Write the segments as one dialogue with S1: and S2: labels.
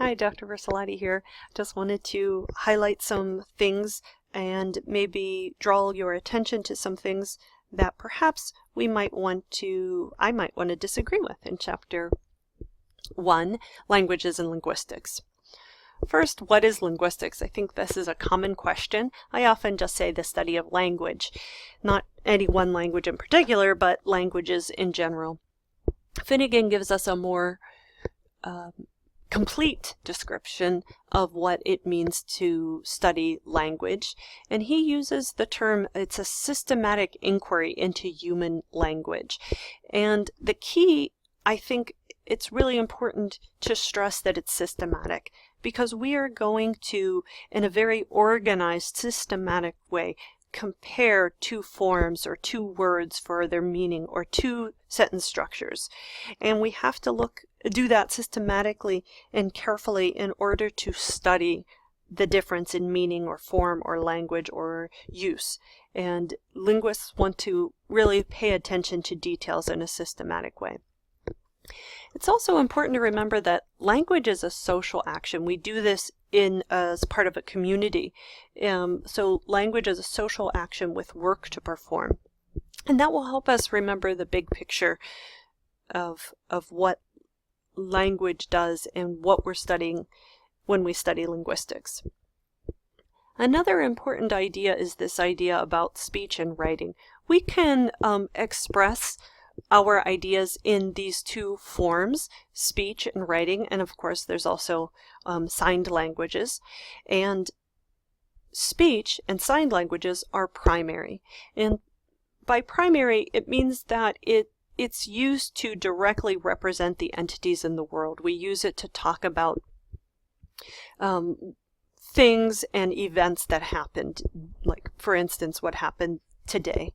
S1: Hi, Dr. Versalati here. Just wanted to highlight some things and maybe draw your attention to some things that perhaps I might want to disagree with in Chapter 1, Languages and Linguistics. First, what is linguistics? I think this is a common question. I often just say the study of language, not any one language in particular, but languages in general. Finnegan gives us a more complete description of what it means to study language, and he uses the term, it's a systematic inquiry into human language. And the key, I think it's really important to stress that it's systematic, because we are going to, in a very organized, systematic way, compare two forms or two words for their meaning or two sentence structures. And we have to do that systematically and carefully in order to study the difference in meaning or form or language or use. And linguists want to really pay attention to details in a systematic way. It's also important to remember that language is a social action. We do this as part of a community. So language is a social action with work to perform. And that will help us remember the big picture of what language does and what we're studying when we study linguistics. Another important idea is this idea about speech and writing. We can express our ideas in these two forms, speech and writing, and of course there's also signed languages. And speech and signed languages are primary. And by primary, it means that it's used to directly represent the entities in the world. We use it to talk about things and events that happened, like, for instance, what happened today.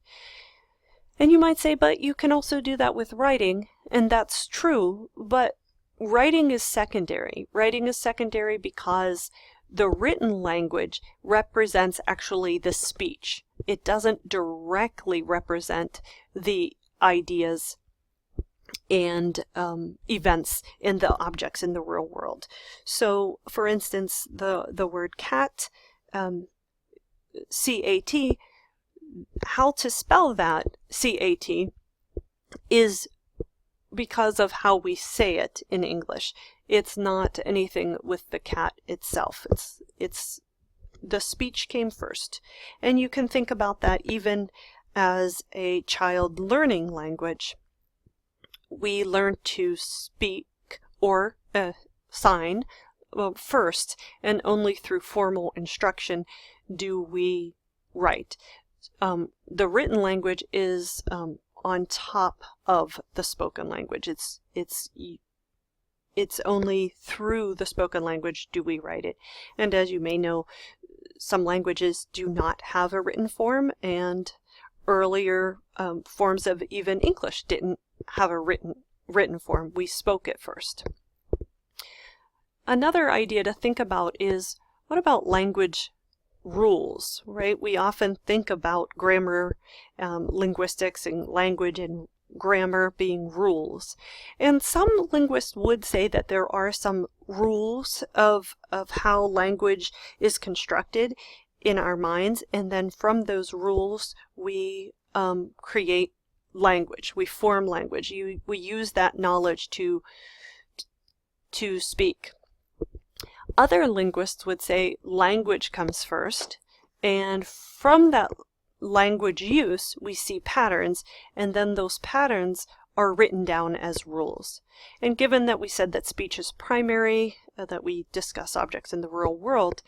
S1: And you might say, but you can also do that with writing, and that's true, but writing is secondary. Writing is secondary because the written language represents actually the speech. It doesn't directly represent the ideas and events in the objects in the real world. So, for instance, the word cat, C-A-T, how to spell that, C-A-T, is because of how we say it in English. It's not anything with the cat itself. It's the speech came first. And you can think about that even as a child learning language. We learn to speak or sign first, and only through formal instruction do we write. The written language is on top of the spoken language. It's only through the spoken language do we write it. And as you may know, some languages do not have a written form, and earlier forms of even English didn't have a written form. We spoke it first. Another idea to think about is, what about language rules, right? We often think about grammar, linguistics, and language and grammar being rules. And some linguists would say that there are some rules of how language is constructed in our minds, and then from those rules we create language. We form language. We use that knowledge to speak. Other linguists would say language comes first, and from that language use we see patterns, and then those patterns are written down as rules. And given that we said that speech is primary, that we discuss objects in the real world,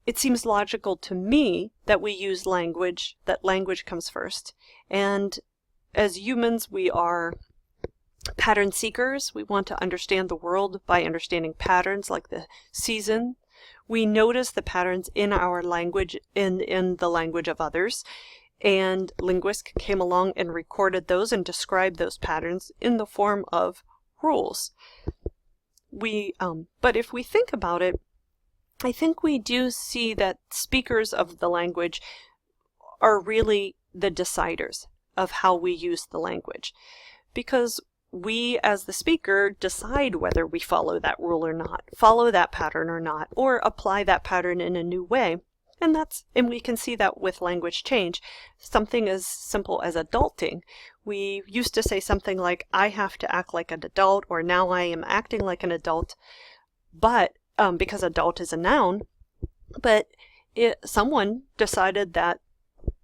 S1: it seems logical to me that we use language, that language comes first. And as humans, we are pattern seekers. We want to understand the world by understanding patterns like the season. We notice the patterns in our language, in the language of others. And linguists came along and recorded those and described those patterns in the form of rules. But if we think about it, I think we do see that speakers of the language are really the deciders of how we use the language. Because we as the speaker decide whether we follow that rule or not, follow that pattern or not, or apply that pattern in a new way. And we can see that with language change. Something as simple as adulting. We used to say something like, I have to act like an adult, or now I am acting like an adult, but because adult is a noun, but someone decided that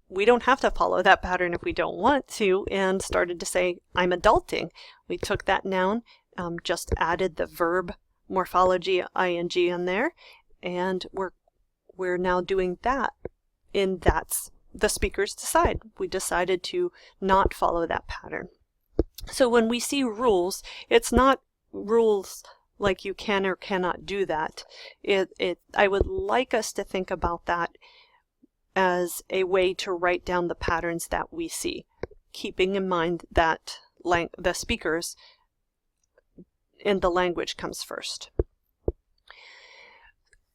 S1: we don't have to follow that pattern if we don't want to, and started to say, I'm adulting. We took that noun, just added the verb morphology ing in there, and we're now doing that. And that's the speakers decide. We decided to not follow that pattern. So when we see rules, it's not rules like you can or cannot do that. I would like us to think about that as a way to write down the patterns that we see, keeping in mind that the speakers and the language comes first.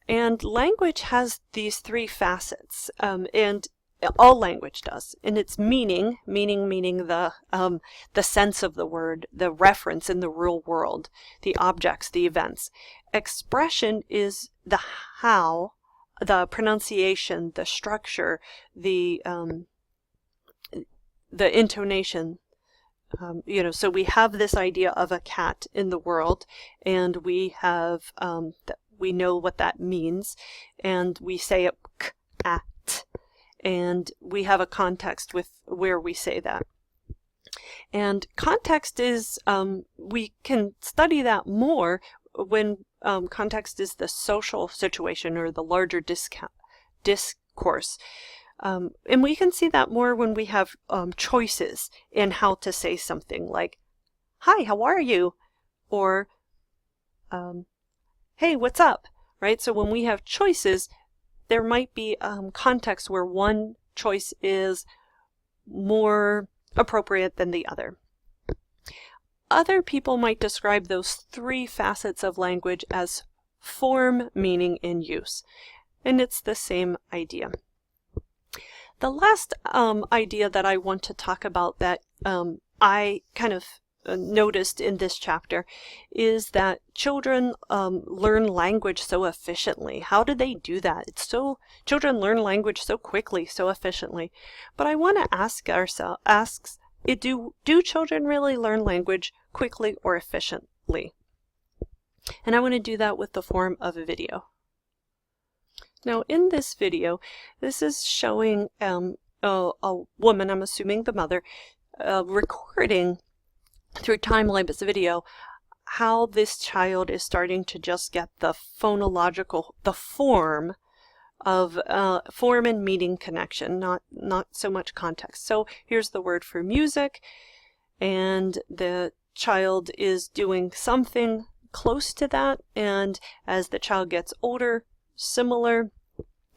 S1: And language has these three facets, and all language does. And it's meaning the sense of the word, the reference in the real world, the objects, the events. Expression is the how, the pronunciation, the structure, the intonation. So we have this idea of a cat in the world, and we have we know what that means, and we say it at, and we have a context with where we say that. And context is, we can study that more when context is the social situation or the larger discourse. And we can see that more when we have choices in how to say something, like, hi, how are you? Or, hey, what's up? Right? So when we have choices, there might be context where one choice is more appropriate than the other. Other people might describe those three facets of language as form, meaning, and use. And it's the same idea. The last idea that I want to talk about that I kind of noticed in this chapter is that children learn language so efficiently. How do they do that? Children learn language so quickly, so efficiently. But I want to ask ourselves, do children really learn language quickly or efficiently? And I want to do that with the form of a video. Now in this video, this is showing a woman, I'm assuming the mother, recording through time-lapse video how this child is starting to just get the form of form and meaning connection, not so much context. So here's the word for music, and the child is doing something close to that, and as the child gets older, similar,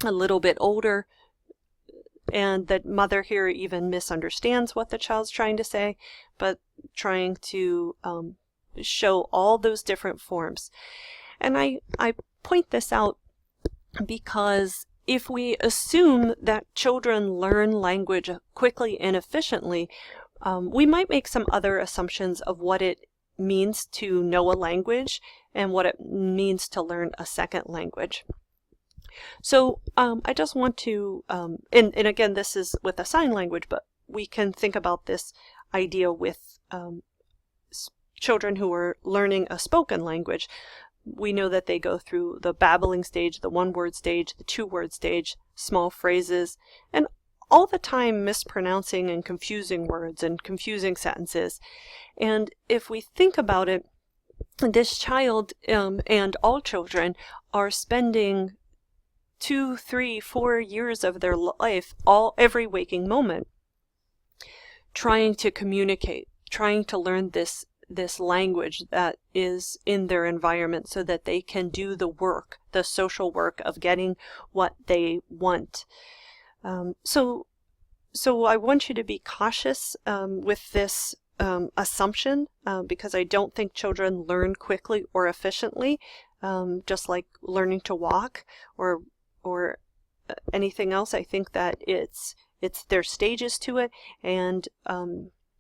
S1: a little bit older, and the mother here even misunderstands what the child's trying to say, but trying to show all those different forms. And I point this out because if we assume that children learn language quickly and efficiently, we might make some other assumptions of what it means to know a language and what it means to learn a second language. So I just want to, and again, this is with a sign language, but we can think about this idea with children who are learning a spoken language. We know that they go through the babbling stage, the one-word stage, the two-word stage, small phrases, and all the time mispronouncing and confusing words and confusing sentences. And if we think about it, this child and all children are spending 2, 3, 4 years of their life, every waking moment, trying to communicate, trying to learn this language that is in their environment so that they can do the work, the social work of getting what they want. So I want you to be cautious with this assumption, because I don't think children learn quickly or efficiently, just like learning to walk or anything else. I think that it's their stages to it, and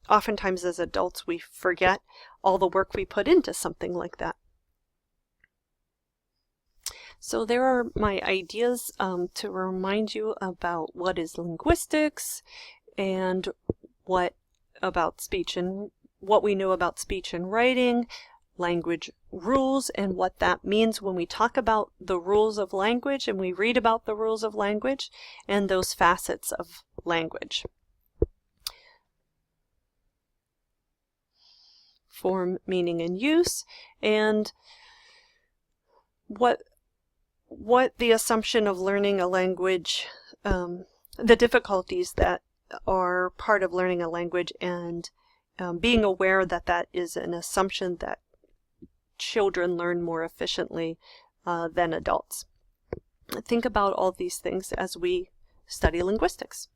S1: oftentimes as adults we forget all the work we put into something like that. So there are my ideas to remind you about what is linguistics and what we know about speech and writing, language rules, and what that means when we talk about the rules of language and we read about the rules of language and those facets of language. Form, meaning, and use, and what the assumption of learning a language, the difficulties that are part of learning a language, and being aware that that is an assumption that children learn more efficiently than adults. Think about all these things as we study linguistics.